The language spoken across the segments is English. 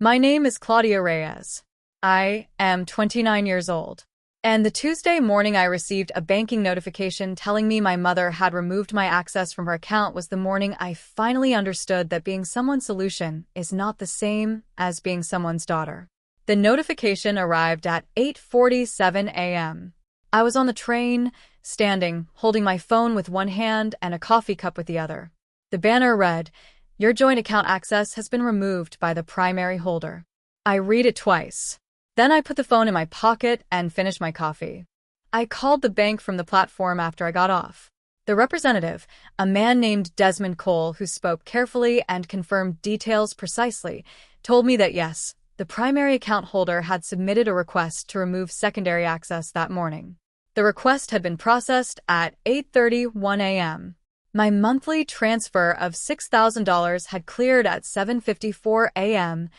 My name is Claudia Reyes. I am 29 years old. And the Tuesday morning I received a banking notification telling me my mother had removed my access from her account was the morning I finally understood that being someone's solution is not the same as being someone's daughter. The notification arrived at 8:47 a.m. I was on the train, standing, holding my phone with one hand and a coffee cup with the other. The banner read, "Your joint account access has been removed by the primary holder." I read it twice. Then I put the phone in my pocket and finished my coffee. I called the bank from the platform after I got off. The representative, a man named Desmond Cole who spoke carefully and confirmed details precisely, told me that yes, the primary account holder had submitted a request to remove secondary access that morning. The request had been processed at 8:31 a.m. My monthly transfer of $6,000 had cleared at 7:54 a.m.,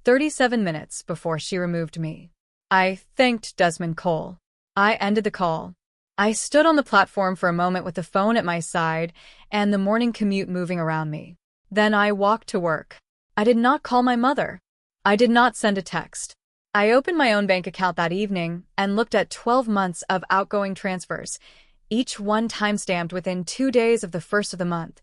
37 minutes before she removed me. I thanked Desmond Cole. I ended the call. I stood on the platform for a moment with the phone at my side and the morning commute moving around me. Then I walked to work. I did not call my mother. I did not send a text. I opened my own bank account that evening and looked at 12 months of outgoing transfers, each one timestamped within 2 days of the first of the month,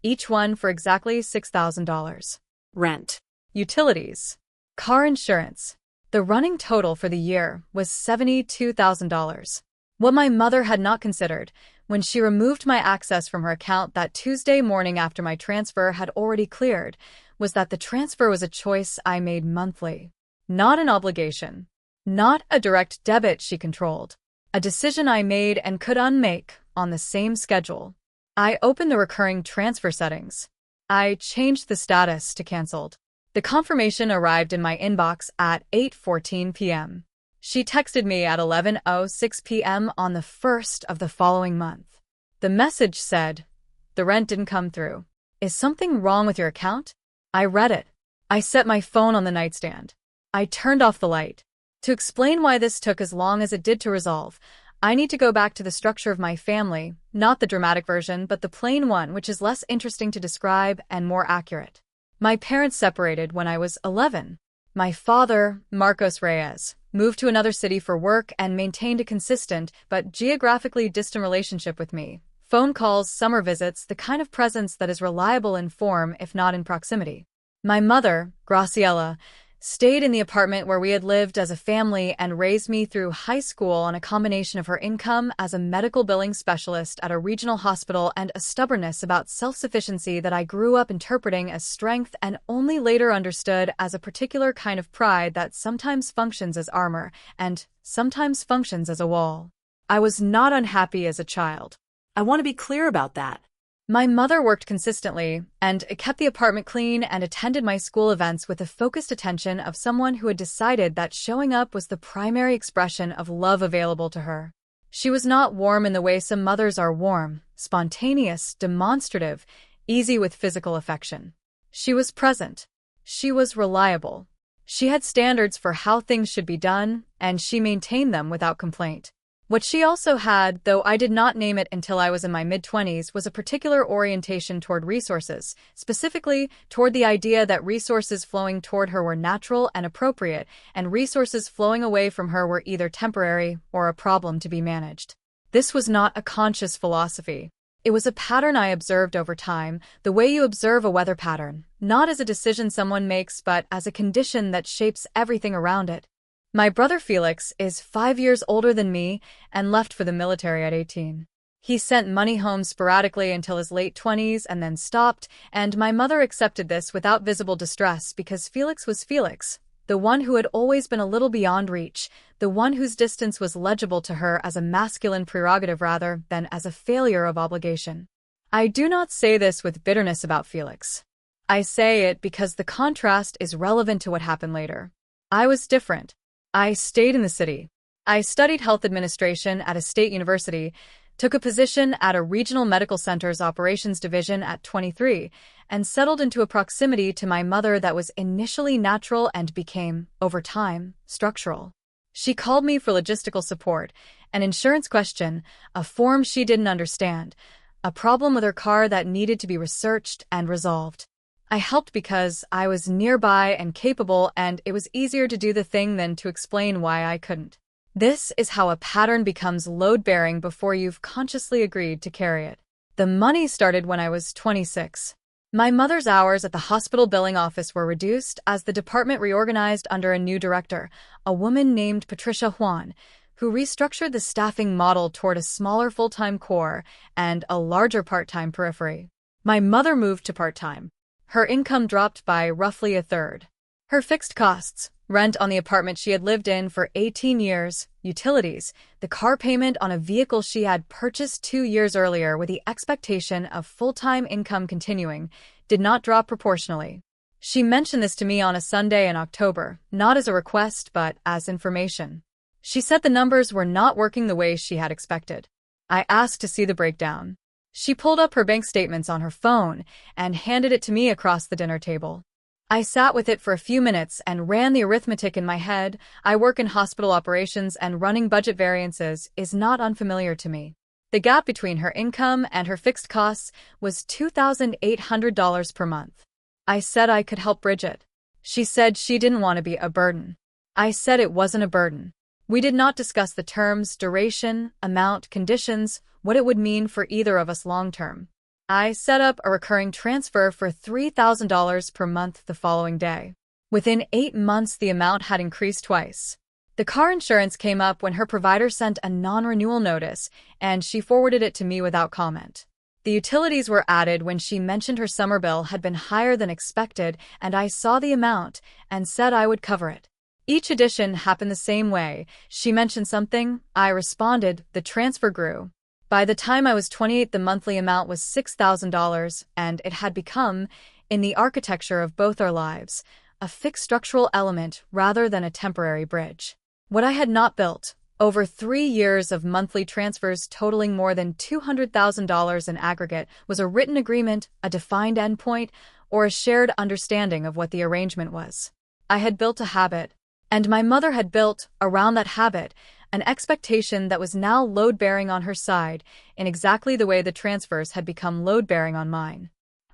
each one for exactly $6,000. Rent. Utilities. Car insurance. The running total for the year was $72,000. What my mother had not considered, when she removed my access from her account that Tuesday morning after my transfer had already cleared, was that the transfer was a choice I made monthly. Not an obligation. Not a direct debit she controlled. A decision I made and could unmake on the same schedule. I opened the recurring transfer settings. I changed the status to canceled. The confirmation arrived in my inbox at 8:14 p.m. She texted me at 11:06 p.m. on the 1st of the following month. The message said, "The rent didn't come through. Is something wrong with your account?" I read it. I set my phone on the nightstand. I turned off the light. To explain why this took as long as it did to resolve, I need to go back to the structure of my family, not the dramatic version, but the plain one, which is less interesting to describe and more accurate. My parents separated when I was 11. My father, Marcos Reyes, moved to another city for work and maintained a consistent but geographically distant relationship with me. Phone calls, summer visits, the kind of presence that is reliable in form if not in proximity. My mother, Graciela, stayed in the apartment where we had lived as a family and raised me through high school on a combination of her income as a medical billing specialist at a regional hospital and a stubbornness about self-sufficiency that I grew up interpreting as strength and only later understood as a particular kind of pride that sometimes functions as armor and sometimes functions as a wall. I was not unhappy as a child. I want to be clear about that. My mother worked consistently and kept the apartment clean and attended my school events with the focused attention of someone who had decided that showing up was the primary expression of love available to her. She was not warm in the way some mothers are warm, spontaneous, demonstrative, easy with physical affection. She was present. She was reliable. She had standards for how things should be done, and she maintained them without complaint. What she also had, though I did not name it until I was in my mid-20s, was a particular orientation toward resources, specifically toward the idea that resources flowing toward her were natural and appropriate, and resources flowing away from her were either temporary or a problem to be managed. This was not a conscious philosophy. It was a pattern I observed over time, the way you observe a weather pattern, not as a decision someone makes, but as a condition that shapes everything around it. My brother Felix is 5 years older than me and left for the military at 18. He sent money home sporadically until his late 20s and then stopped, and my mother accepted this without visible distress because Felix was Felix, the one who had always been a little beyond reach, the one whose distance was legible to her as a masculine prerogative rather than as a failure of obligation. I do not say this with bitterness about Felix. I say it because the contrast is relevant to what happened later. I was different. I stayed in the city. I studied health administration at a state university, took a position at a regional medical center's operations division at 23, and settled into a proximity to my mother that was initially natural and became, over time, structural. She called me for logistical support, an insurance question, a form she didn't understand, a problem with her car that needed to be researched and resolved. I helped because I was nearby and capable, and it was easier to do the thing than to explain why I couldn't. This is how a pattern becomes load-bearing before you've consciously agreed to carry it. The money started when I was 26. My mother's hours at the hospital billing office were reduced as the department reorganized under a new director, a woman named Patricia Juan, who restructured the staffing model toward a smaller full-time core and a larger part-time periphery. My mother moved to part-time. Her income dropped by roughly a third. Her fixed costs, rent on the apartment she had lived in for 18 years, utilities, the car payment on a vehicle she had purchased 2 years earlier with the expectation of full-time income continuing, did not drop proportionally. She mentioned this to me on a Sunday in October, not as a request but as information. She said the numbers were not working the way she had expected. I asked to see the breakdown. She pulled up her bank statements on her phone and handed it to me across the dinner table. I sat with it for a few minutes and ran the arithmetic in my head. I work in hospital operations, and running budget variances is not unfamiliar to me. The gap between her income and her fixed costs was $2,800 per month. I said I could help bridge it. She said she didn't want to be a burden. I said it wasn't a burden. We did not discuss the terms, duration, amount, conditions, what it would mean for either of us long-term. I set up a recurring transfer for $3,000 per month the following day. Within 8 months, the amount had increased twice. The car insurance came up when her provider sent a non-renewal notice, and she forwarded it to me without comment. The utilities were added when she mentioned her summer bill had been higher than expected, and I saw the amount and said I would cover it. Each addition happened the same way. She mentioned something, I responded, the transfer grew. By the time I was 28, the monthly amount was $6,000, and it had become, in the architecture of both our lives, a fixed structural element rather than a temporary bridge. What I had not built, over 3 years of monthly transfers totaling more than $200,000 in aggregate, was a written agreement, a defined endpoint, or a shared understanding of what the arrangement was. I had built a habit, and my mother had built, around that habit, an expectation that was now load-bearing on her side, in exactly the way the transfers had become load-bearing on mine.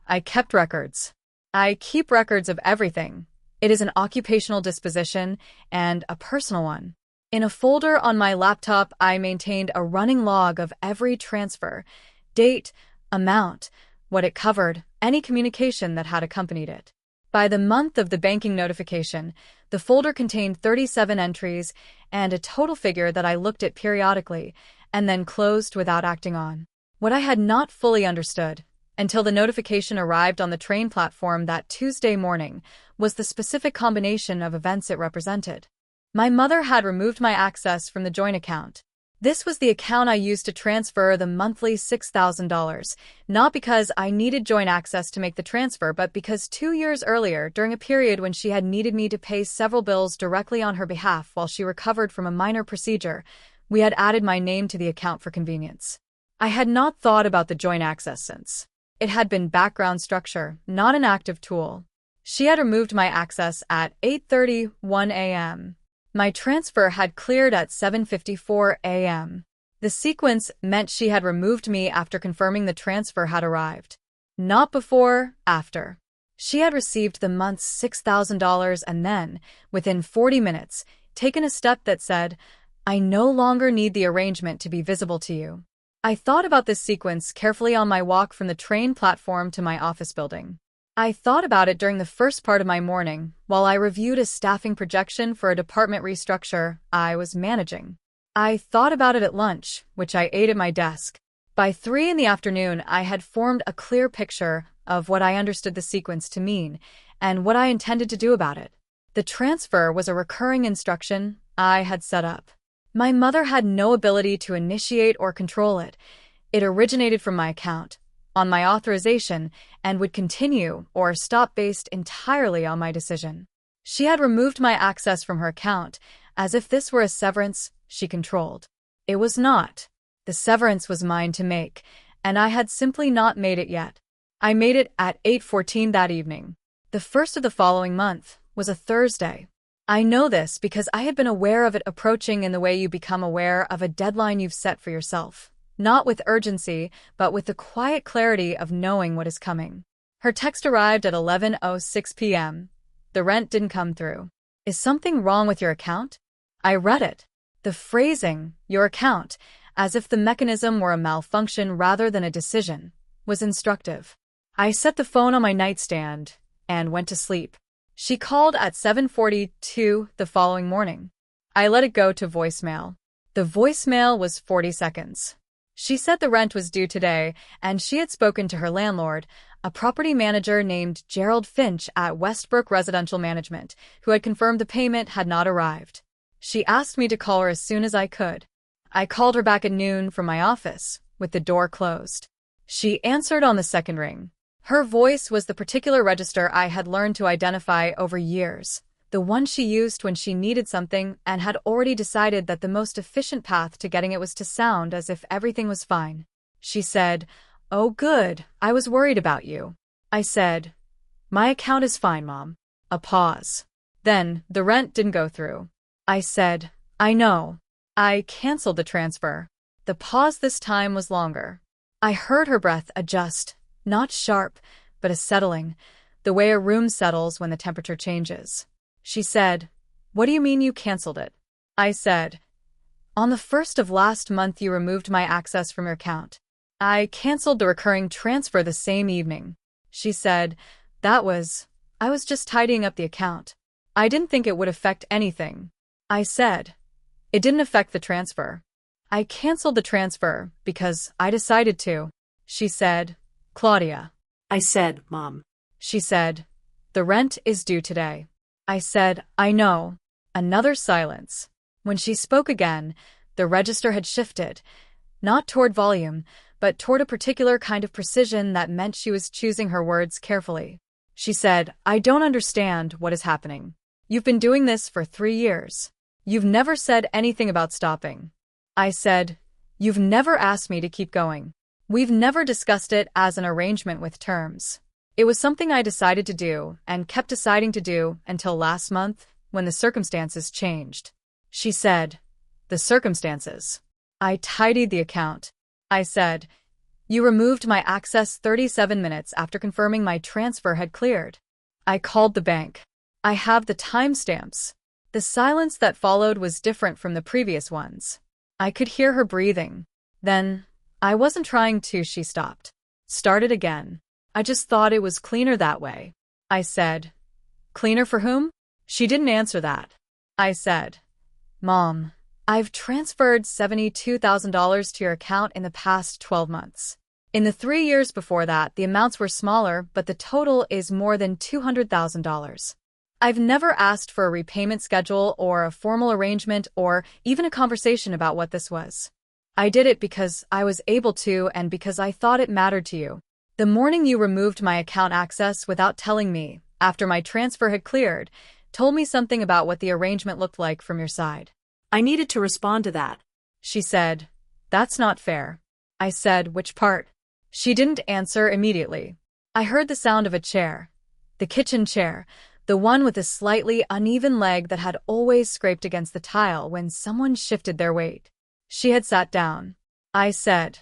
I kept records. I keep records of everything. It is an occupational disposition and a personal one. In a folder on my laptop, I maintained a running log of every transfer, date, amount, what it covered, any communication that had accompanied it. By the month of the banking notification, the folder contained 37 entries and a total figure that I looked at periodically and then closed without acting on. What I had not fully understood, until the notification arrived on the train platform that Tuesday morning, was the specific combination of events it represented. My mother had removed my access from the joint account. This was the account I used to transfer the monthly $6,000, not because I needed joint access to make the transfer, but because 2 years earlier, during a period when she had needed me to pay several bills directly on her behalf while she recovered from a minor procedure, we had added my name to the account for convenience. I had not thought about the joint access since. It had been background structure, not an active tool. She had removed my access at 8:31 a.m. My transfer had cleared at 7:54 a.m. The sequence meant she had removed me after confirming the transfer had arrived. Not before, after. She had received the month's $6,000 and then, within 40 minutes, taken a step that said, I no longer need the arrangement to be visible to you. I thought about this sequence carefully on my walk from the train platform to my office building. I thought about it during the first part of my morning, while I reviewed a staffing projection for a department restructure I was managing. I thought about it at lunch, which I ate at my desk. By 3 in the afternoon, I had formed a clear picture of what I understood the sequence to mean, and what I intended to do about it. The transfer was a recurring instruction I had set up. My mother had no ability to initiate or control it. It originated from my account, on my authorization, and would continue or stop based entirely on my decision. She had removed my access from her account, as if this were a severance she controlled. It was not. The severance was mine to make, and I had simply not made it yet. I made it at 8:14 that evening. The first of the following month was a Thursday. I know this because I had been aware of it approaching in the way you become aware of a deadline you've set for yourself. Not with urgency, but with the quiet clarity of knowing what is coming. Her text arrived at 11:06 p.m. The rent didn't come through. Is something wrong with your account? I read it. The phrasing, your account, as if the mechanism were a malfunction rather than a decision, was instructive. I set the phone on my nightstand and went to sleep. She called at 7:42 the following morning. I let it go to voicemail. The voicemail was 40 seconds. She said the rent was due today, and she had spoken to her landlord, a property manager named Gerald Finch at Westbrook Residential Management, who had confirmed the payment had not arrived. She asked me to call her as soon as I could. I called her back at noon from my office, with the door closed. She answered on the second ring. Her voice was the particular register I had learned to identify over years, the one she used when she needed something and had already decided that the most efficient path to getting it was to sound as if everything was fine. She said, "Oh good, I was worried about you." I said, "My account is fine, Mom." A pause. Then, "The rent didn't go through." I said, "I know. I canceled the transfer." The pause this time was longer. I heard her breath adjust, not sharp, but a settling, the way a room settles when the temperature changes. She said, "What do you mean you canceled it?" I said, "On the 1st of last month you removed my access from your account. I canceled the recurring transfer the same evening." She said, I was just tidying up the account. I didn't think it would affect anything." I said, "It didn't affect the transfer. I canceled the transfer because I decided to." She said, "Claudia." I said, "Mom." She said, "The rent is due today." I said, "I know." Another silence. When she spoke again, the register had shifted, not toward volume, but toward a particular kind of precision that meant she was choosing her words carefully. She said, "I don't understand what is happening. You've been doing this for 3 years. You've never said anything about stopping." I said, "You've never asked me to keep going. We've never discussed it as an arrangement with terms. It was something I decided to do and kept deciding to do until last month when the circumstances changed." She said, "The circumstances?" I tidied the account. I said, "You removed my access 37 minutes after confirming my transfer had cleared." I called the bank. I have the timestamps. The silence that followed was different from the previous ones. I could hear her breathing. Then, "I wasn't trying to," she stopped. Started again. "I just thought it was cleaner that way." I said, "Cleaner for whom?" She didn't answer that. I said, "Mom, I've transferred $72,000 to your account in the past 12 months. In the 3 years before that, the amounts were smaller, but the total is more than $200,000. I've never asked for a repayment schedule or a formal arrangement or even a conversation about what this was. I did it because I was able to and because I thought it mattered to you. The morning you removed my account access without telling me, after my transfer had cleared, told me something about what the arrangement looked like from your side." I needed to respond to that. She said, "That's not fair." I said, "Which part?" She didn't answer immediately. I heard the sound of a chair. The kitchen chair, the one with a slightly uneven leg that had always scraped against the tile when someone shifted their weight. She had sat down. I said,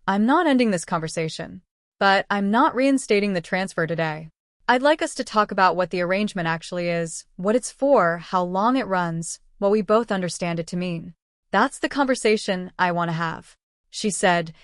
"I'm not ending this conversation, but I'm not reinstating the transfer today. I'd like us to talk about what the arrangement actually is, what it's for, how long it runs, what we both understand it to mean. That's the conversation I want to have." She said,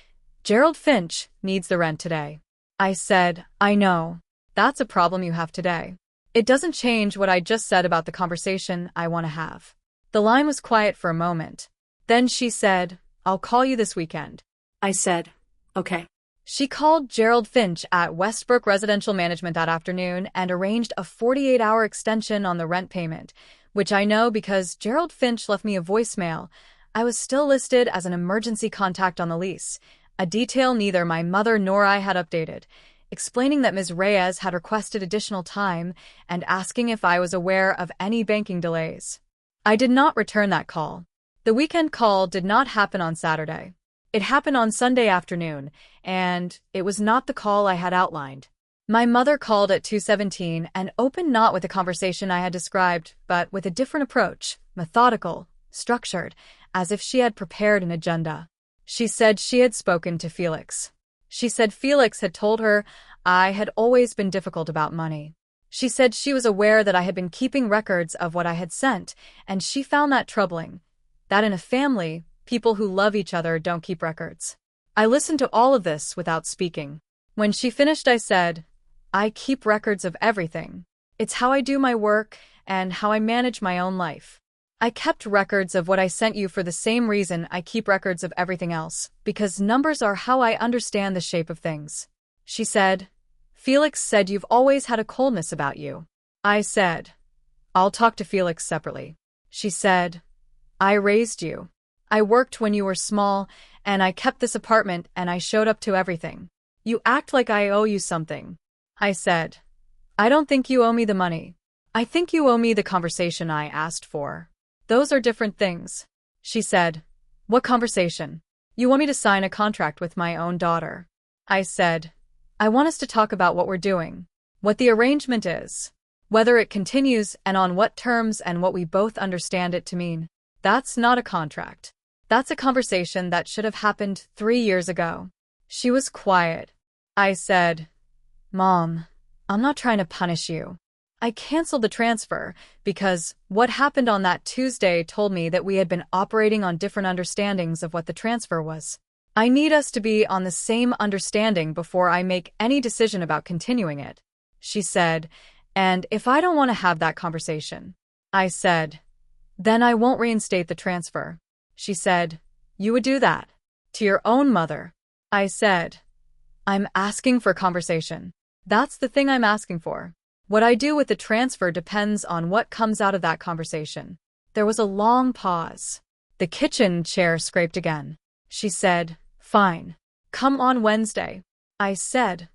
"Gerald Finch needs the rent today." I said, "I know. That's a problem you have today. It doesn't change what I just said about the conversation I want to have." The line was quiet for a moment. Then she said, "I'll call you this weekend." I said, "Okay." She called Gerald Finch at Westbrook Residential Management that afternoon and arranged a 48-hour extension on the rent payment, which I know because Gerald Finch left me a voicemail. I was still listed as an emergency contact on the lease, a detail neither my mother nor I had updated, explaining that Ms. Reyes had requested additional time and asking if I was aware of any banking delays. I did not return that call. The weekend call did not happen on Saturday. It happened on Sunday afternoon, and it was not the call I had outlined. My mother called at 2:17 and opened not with the conversation I had described, but with a different approach, methodical, structured, as if she had prepared an agenda. She said she had spoken to Felix. She said Felix had told her, I had always been difficult about money. She said she was aware that I had been keeping records of what I had sent, and she found that troubling. That in a family, people who love each other don't keep records. I listened to all of this without speaking. When she finished, I said, I keep records of everything. It's how I do my work and how I manage my own life. I kept records of what I sent you for the same reason I keep records of everything else, because numbers are how I understand the shape of things. She said, Felix said you've always had a coldness about you. I said, I'll talk to Felix separately. She said, I raised you. I worked when you were small, and I kept this apartment and I showed up to everything. You act like I owe you something. I said, I don't think you owe me the money. I think you owe me the conversation I asked for. Those are different things. She said, What conversation? You want me to sign a contract with my own daughter? I said, I want us to talk about what we're doing, what the arrangement is, whether it continues and on what terms and what we both understand it to mean. That's not a contract. That's a conversation that should have happened 3 years ago. She was quiet. I said, Mom, I'm not trying to punish you. I canceled the transfer because what happened on that Tuesday told me that we had been operating on different understandings of what the transfer was. I need us to be on the same understanding before I make any decision about continuing it. She said, and if I don't want to have that conversation, I said, then I won't reinstate the transfer. She said, you would do that? To your own mother? I said, I'm asking for conversation. That's the thing I'm asking for. What I do with the transfer depends on what comes out of that conversation. There was a long pause. The kitchen chair scraped again. She said, fine. Come on Wednesday. I said,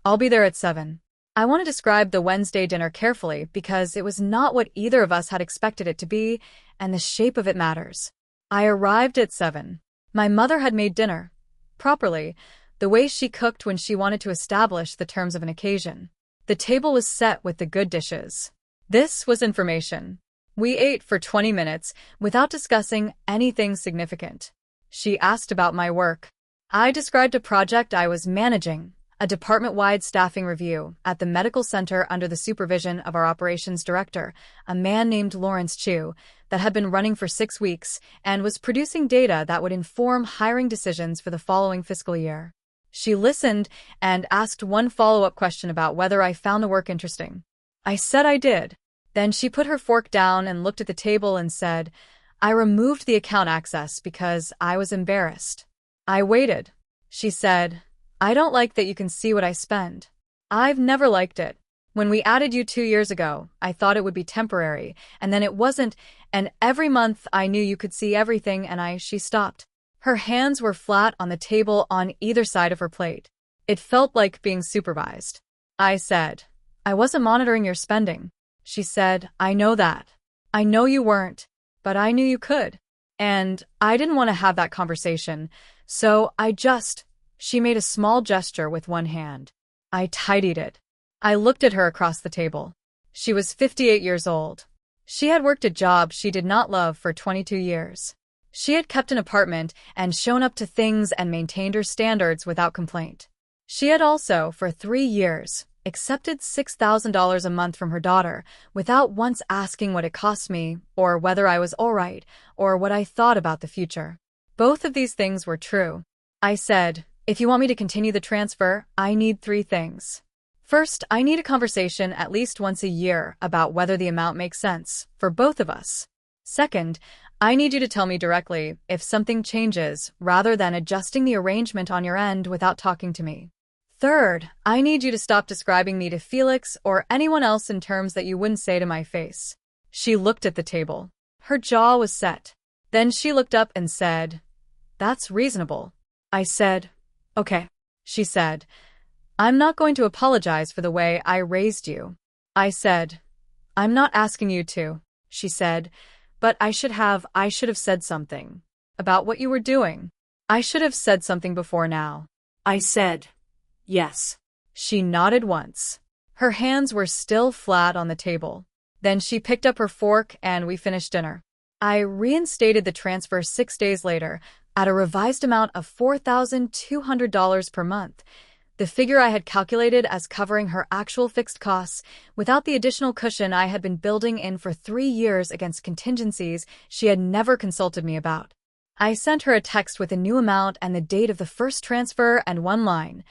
I'll be there at 7. I want to describe the Wednesday dinner carefully because it was not what either of us had expected it to be, and the shape of it matters. I arrived at 7. My mother had made dinner. Properly, the way she cooked when she wanted to establish the terms of an occasion. The table was set with the good dishes. This was information. We ate for 20 minutes without discussing anything significant. She asked about my work. I described a project I was managing, a department-wide staffing review at the medical center under the supervision of our operations director, a man named Lawrence Chu, that had been running for 6 weeks and was producing data that would inform hiring decisions for the following fiscal year. She listened and asked one follow-up question about whether I found the work interesting. I said I did. Then she put her fork down and looked at the table and said, I removed the account access because I was embarrassed. I waited. She said, I don't like that you can see what I spend. I've never liked it. When we added you 2 years ago, I thought it would be temporary, and then it wasn't, and every month I knew you could see everything and she stopped. Her hands were flat on the table on either side of her plate. It felt like being supervised. I said, I wasn't monitoring your spending. She said, I know that. I know you weren't, but I knew you could. And I didn't want to have that conversation, so she made a small gesture with one hand. I tidied it. I looked at her across the table. She was 58 years old. She had worked a job she did not love for 22 years. She had kept an apartment and shown up to things and maintained her standards without complaint. She had also, for 3 years, accepted $6,000 a month from her daughter without once asking what it cost me, or whether I was all right, or what I thought about the future. Both of these things were true. I said, if you want me to continue the transfer, I need 3 things. First, I need a conversation at least once a year about whether the amount makes sense for both of us. Second, I need you to tell me directly if something changes rather than adjusting the arrangement on your end without talking to me. Third, I need you to stop describing me to Felix or anyone else in terms that you wouldn't say to my face. She looked at the table. Her jaw was set. Then she looked up and said, That's reasonable. I said, Okay. She said, I'm not going to apologize for the way I raised you. I said, I'm not asking you to. She said, but I should have said something about what you were doing. I should have said something before now. I said, yes. She nodded once. Her hands were still flat on the table. Then she picked up her fork and we finished dinner. I reinstated the transfer 6 days later at a revised amount of $4,200 per month, The figure I had calculated as covering her actual fixed costs, without the additional cushion I had been building in for 3 years against contingencies she had never consulted me about. I sent her a text with a new amount and the date of the first transfer and one line.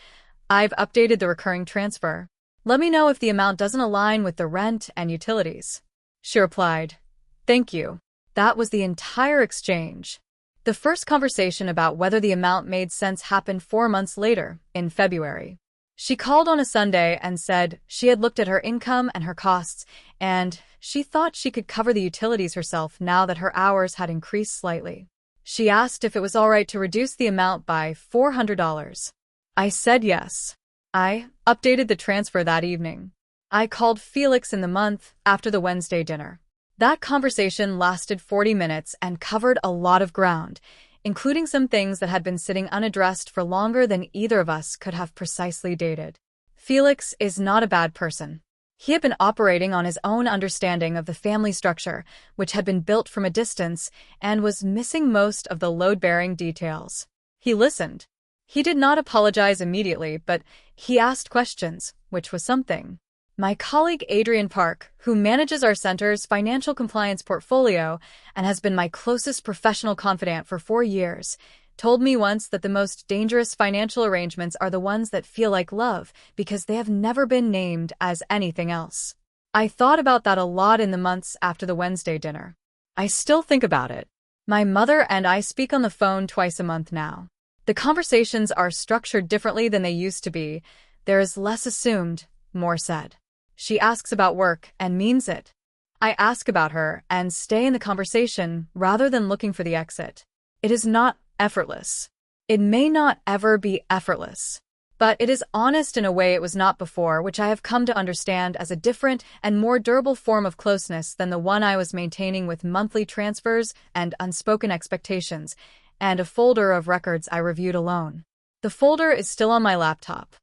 I've updated the recurring transfer. Let me know if the amount doesn't align with the rent and utilities. She replied, "Thank you." That was the entire exchange. The first conversation about whether the amount made sense happened 4 months later, in February. She called on a Sunday and said she had looked at her income and her costs, and she thought she could cover the utilities herself now that her hours had increased slightly. She asked if it was all right to reduce the amount by $400. I said yes. I updated the transfer that evening. I called Felix in the month after the Wednesday dinner. That conversation lasted 40 minutes and covered a lot of ground, including some things that had been sitting unaddressed for longer than either of us could have precisely dated. Felix is not a bad person. He had been operating on his own understanding of the family structure, which had been built from a distance, and was missing most of the load-bearing details. He listened. He did not apologize immediately, but he asked questions, which was something. My colleague Adrian Park, who manages our center's financial compliance portfolio and has been my closest professional confidant for 4 years, told me once that the most dangerous financial arrangements are the ones that feel like love because they have never been named as anything else. I thought about that a lot in the months after the Wednesday dinner. I still think about it. My mother and I speak on the phone twice a month now. The conversations are structured differently than they used to be. There is less assumed, more said. She asks about work and means it. I ask about her and stay in the conversation rather than looking for the exit. It is not effortless. It may not ever be effortless, but it is honest in a way it was not before, which I have come to understand as a different and more durable form of closeness than the one I was maintaining with monthly transfers and unspoken expectations, and a folder of records I reviewed alone. The folder is still on my laptop.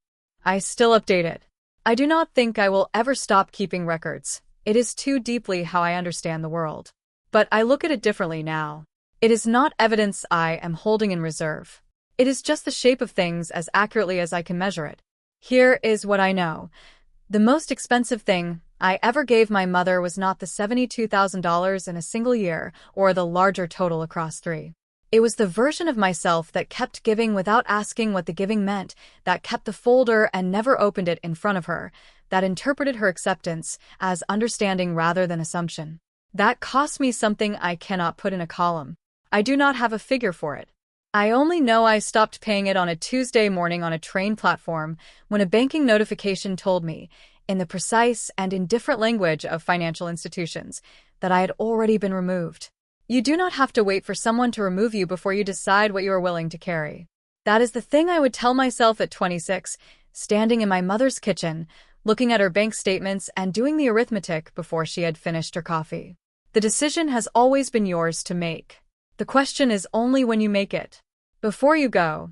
I still update it. I do not think I will ever stop keeping records. It is too deeply how I understand the world. But I look at it differently now. It is not evidence I am holding in reserve. It is just the shape of things as accurately as I can measure it. Here is what I know. The most expensive thing I ever gave my mother was not the $72,000 in a single year or the larger total across 3. It was the version of myself that kept giving without asking what the giving meant, that kept the folder and never opened it in front of her, that interpreted her acceptance as understanding rather than assumption. That cost me something I cannot put in a column. I do not have a figure for it. I only know I stopped paying it on a Tuesday morning on a train platform when a banking notification told me, in the precise and indifferent language of financial institutions, that I had already been removed. You do not have to wait for someone to remove you before you decide what you are willing to carry. That is the thing I would tell myself at 26, standing in my mother's kitchen, looking at her bank statements and doing the arithmetic before she had finished her coffee. The decision has always been yours to make. The question is only when you make it. Before you go,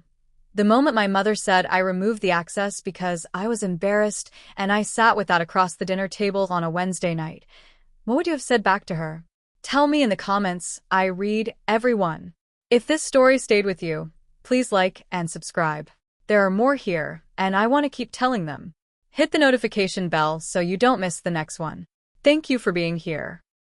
the moment my mother said I removed the access because I was embarrassed and I sat with that across the dinner table on a Wednesday night, what would you have said back to her? Tell me in the comments. I read every one. If this story stayed with you, please like and subscribe. There are more here, and I want to keep telling them. Hit the notification bell so you don't miss the next one. Thank you for being here.